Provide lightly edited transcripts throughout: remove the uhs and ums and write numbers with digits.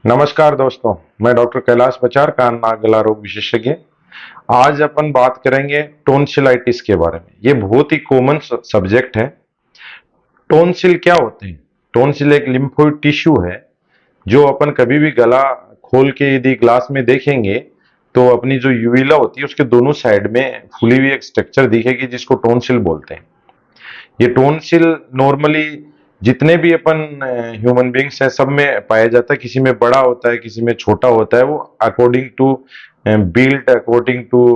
नमस्कार दोस्तों, मैं डॉक्टर कैलाश बचार, कान नाक गला रोग विशेषज्ञ। आज अपन बात करेंगे टोन्सिलाइटिस के बारे में। ये बहुत ही कॉमन सब्जेक्ट है। टोन्सिल क्या होते हैं? टोन्सिल एक लिम्फोइड टिश्यू है जो अपन कभी भी गला खोल के यदि ग्लास में देखेंगे तो अपनी जो यूविला होती है उसके दोनों साइड में फूली हुई एक स्ट्रक्चर दिखेगी जिसको टोन्सिल बोलते हैं। ये टोन्सिल नॉर्मली जितने भी अपन ह्यूमन बींग्स हैं सब में पाया जाता है। किसी में बड़ा होता है, किसी में छोटा होता है। वो according to build, according to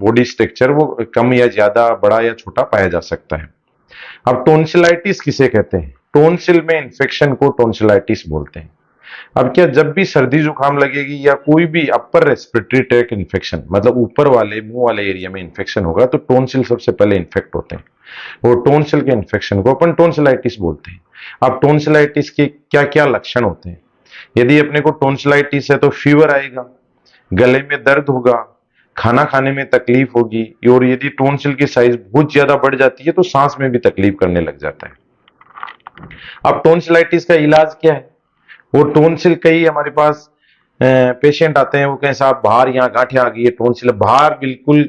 body structure वो कम या ज्यादा, बड़ा या छोटा पाया जा सकता है। अब टोन्सिलाइटिस किसे कहते हैं? टोन्सिल में इंफेक्शन को टोन्सिलाइटिस बोलते हैं। अब क्या, जब भी सर्दी जुकाम लगेगी या कोई भी अपर रेस्पिरेटरी ट्रैक इन्फेक्शन, मतलब ऊपर वाले मुंह वाले एरिया में इन्फेक्शन होगा तो टोन्सिल सबसे पहले इन्फेक्ट होते हैं। वो टोन्सिल के इन्फेक्शन को अपन टोन्सिलाइटिस बोलते हैं। अब टोन्सिलाइटिस के क्या क्या लक्षण होते हैं? यदि अपने को टोन्सिलाइटिस है तो फीवर आएगा, गले में दर्द होगा, खाना खाने में तकलीफ होगी, और यदि टोन्सिल की साइज बहुत ज्यादा बढ़ जाती है तो सांस में भी तकलीफ करने लग जाता है। अब टोन्सिलाइटिस का इलाज क्या है? वो टोन्सिल, कई हमारे पास पेशेंट आते हैं, वो कहें साहब बाहर यहाँ गांठें आ गई है, टोन्सिल। बाहर बिल्कुल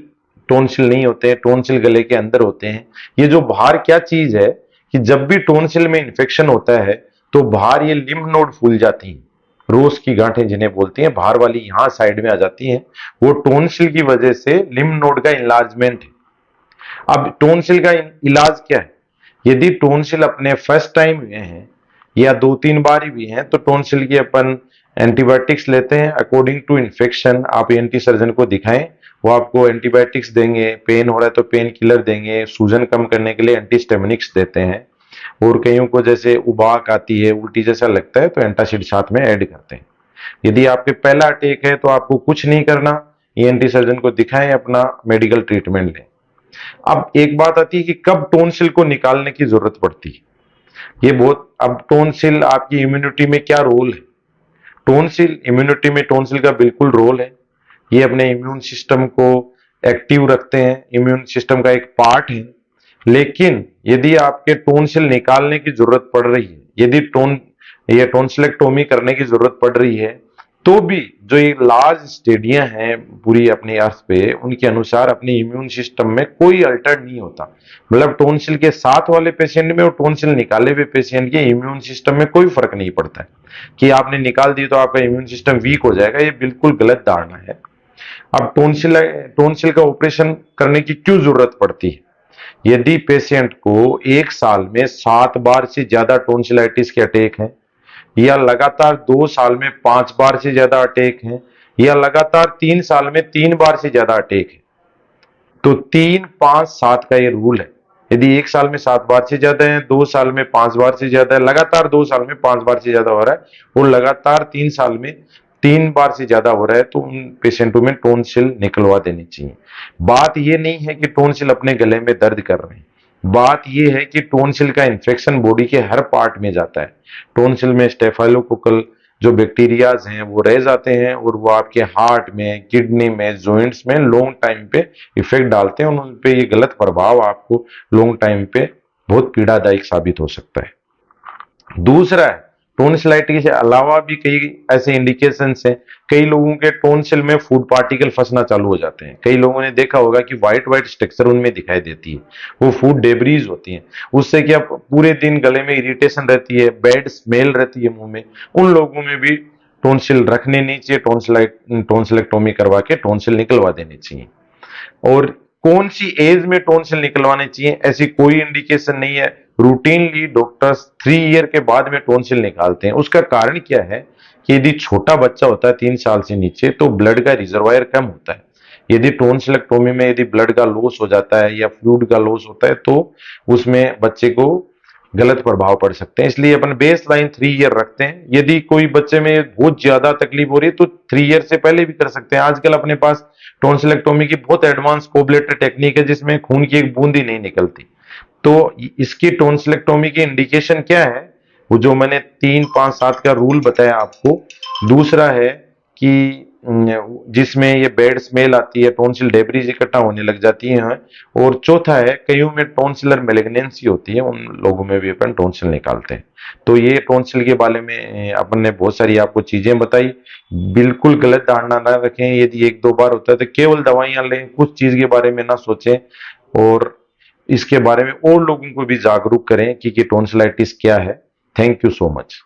टोन्सिल नहीं होते हैं, टोन्सिल गले के अंदर होते हैं। ये जो बाहर क्या चीज है कि जब भी टोन्सिल में इंफेक्शन होता है तो बाहर ये लिम्फ नोड फूल जाती हैं, रोज की गांठें जिन्हें बोलती हैं, बाहर वाली यहाँ साइड में आ जाती हैं। वो टोन्सिल की वजह से लिम्फ नोड का इन्लार्जमेंट है। अब टोन्सिल का इलाज क्या है? यदि टोन्सिल अपने फर्स्ट टाइम हुए हैं या 2-3 बार ही भी हैं तो टोन्सिल की अपन एंटीबायोटिक्स लेते हैं अकॉर्डिंग टू इन्फेक्शन। आप एंटी सर्जन को दिखाएं, वो आपको एंटीबायोटिक्स देंगे। पेन हो रहा है तो पेन किलर देंगे। सूजन कम करने के लिए एंटीस्टेमिनिक्स देते हैं। और कईयों को जैसे उबाक आती है, उल्टी जैसा लगता है, तो एंटासिड साथ में ऐड करते हैं। यदि आपके पहला अटैक है तो आपको कुछ नहीं करना, ईएनटी सर्जन को दिखाएं, अपना मेडिकल ट्रीटमेंट लें। अब एक बात आती है कि कब टोन्सिल को निकालने की जरूरत पड़ती है। ये बहुत, अब टोन्सिल आपकी इम्यूनिटी में क्या रोल है? टोन्सिल इम्यूनिटी में टोन्सिल का बिल्कुल रोल है। ये अपने इम्यून सिस्टम को एक्टिव रखते हैं, इम्यून सिस्टम का एक पार्ट है। लेकिन यदि आपके टोन्सिल निकालने की जरूरत पड़ रही है, यदि ये टोन्सिलेक्टोमी करने की जरूरत पड़ रही है, तो भी जो ये लार्ज स्टेडिया हैं पूरी अपनी अर्थ पे, उनके अनुसार अपने इम्यून सिस्टम में कोई अल्टर नहीं होता। मतलब टोन्सिल के साथ वाले पेशेंट में और टोन्सिल निकाले हुए पेशेंट के इम्यून सिस्टम में कोई फर्क नहीं पड़ता है कि आपने निकाल दी तो आपका इम्यून सिस्टम वीक हो जाएगा। ये बिल्कुल गलत धारणा है। अब टोन्सिल का ऑपरेशन करने की क्यों जरूरत पड़ती है? यदि पेशेंट को 1 साल में 7 बार से ज्यादा टोन्सिलाइटिस के अटैक हैं, या लगातार 2 साल में 5 बार से ज्यादा अटैक हैं, या लगातार 3 साल में 3 बार से ज्यादा अटैक है, तो 3-5-7 का ये रूल है। यदि 1 साल में 7 बार से ज्यादा है, 2 साल में 5 बार से ज्यादा है, लगातार 2 साल में 5 बार से ज्यादा हो रहा है, और लगातार 3 साल में 3 बार से ज्यादा हो रहा है, तो उन पेशेंटों में टोन्सिल निकलवा देनी चाहिए। बात ये नहीं है कि टोन्सिल अपने गले में दर्द कर रहे हैं। बात यह है कि टोन्सिल का इन्फेक्शन बॉडी के हर पार्ट में जाता है। टोन्सिल में स्टेफाइलोकोकल जो बैक्टीरियाज हैं वो रह जाते हैं, और वो आपके हार्ट में, किडनी में, जॉइंट्स में लॉन्ग टाइम पे इफेक्ट डालते हैं, और उन पे ये गलत प्रभाव आपको लॉन्ग टाइम पे बहुत पीड़ादायक साबित हो सकता है। दूसरा है, टोन्सिलाइटिस के अलावा भी कई ऐसे इंडिकेशंस हैं। कई लोगों के टोन्सिल में फूड पार्टिकल फंसना चालू हो जाते हैं। कई लोगों ने देखा होगा कि व्हाइट व्हाइट स्ट्रक्चर उनमें दिखाई देती है, वो फूड डेब्रीज होती हैं। उससे क्या, पूरे दिन गले में इरिटेशन रहती है, बैड स्मेल रहती है मुंह में। उन लोगों में भी टोन्सिल रखने नहीं चाहिए, टोन्सिलेक्टोमी करवा के टोन्सिल निकलवा देनी चाहिए। और कौन सी एज में टोन्सिल निकलवाने चाहिए, ऐसी कोई इंडिकेशन नहीं है। रूटीनली डॉक्टर्स 3 ईयर के बाद में टोन्सिल निकालते हैं। उसका कारण क्या है कि यदि छोटा बच्चा होता है 3 साल से नीचे तो ब्लड का रिजर्वायर कम होता है। यदि टोन्सिलेक्टोमी में यदि ब्लड का लॉस हो जाता है या फ्लूइड का लॉस होता है तो उसमें बच्चे को गलत प्रभाव पड़ सकते हैं। इसलिए अपन बेस लाइन 3 ईयर रखते हैं। यदि कोई बच्चे में बहुत ज्यादा तकलीफ हो रही है तो 3 ईयर से पहले भी कर सकते हैं। आजकल अपने पास टोन्सिलेक्टोमी की बहुत एडवांस कोबलेटर टेक्निक है जिसमें खून की एक बूंद ही नहीं निकलती। तो इसकी टोन्सिलेक्टोमी की इंडिकेशन क्या है? वो जो मैंने 3-5-7 का रूल बताया आपको। दूसरा है कि जिसमें ये बैड स्मेल आती है, टॉन्सिल डेब्रीज इकट्ठा होने लग जाती है। और चौथा है, कईयों में टॉन्सिलर मैलिग्नेंसी होती है, उन लोगों में भी अपन टॉन्सिल निकालते हैं। तो ये टॉन्सिल के बारे में अपन ने बहुत सारी आपको चीजें बताई। बिल्कुल गलत धारणा ना रखें, यदि एक दो बार होता है तो केवल दवाइयां लें, कुछ चीज के बारे में ना सोचें, और इसके बारे में और लोगों को भी जागरूक करें कि टॉन्सिलाइटिस क्या है। Thank you so much.